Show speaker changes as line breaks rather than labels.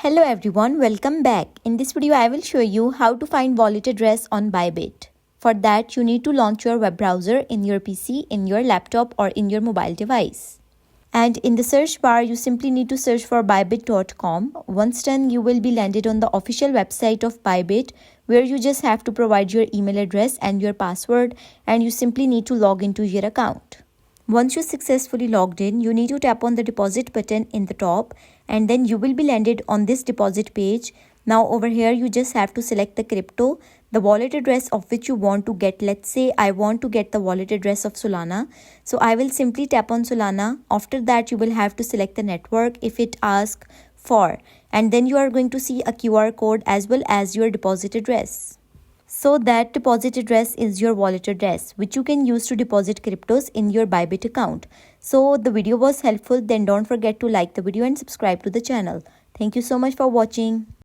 Hello everyone, welcome back. In this video, I will show you how to find wallet address on Bybit. For that, you need to launch your web browser in your PC, in your laptop or in your mobile device. And in the search bar, you simply need to search for bybit.com. Once done, you will be landed on the official website of Bybit, where you just have to provide your email address and your password, and you simply need to log into your account. Once you successfully logged in, you need to tap on the deposit button in the top and then you will be landed on this deposit page. Now over here, you just have to select the crypto, the wallet address of which you want to get. Let's say I want to get the wallet address of Solana. So I will simply tap on Solana. After that, you will have to select the network if it asks for. And then you are going to see a QR code as well as your deposit address. So that deposit address is your wallet address, which you can use to deposit cryptos in your Bybit account. So the video was helpful, then don't forget to like the video and subscribe to the channel. Thank you so much for watching.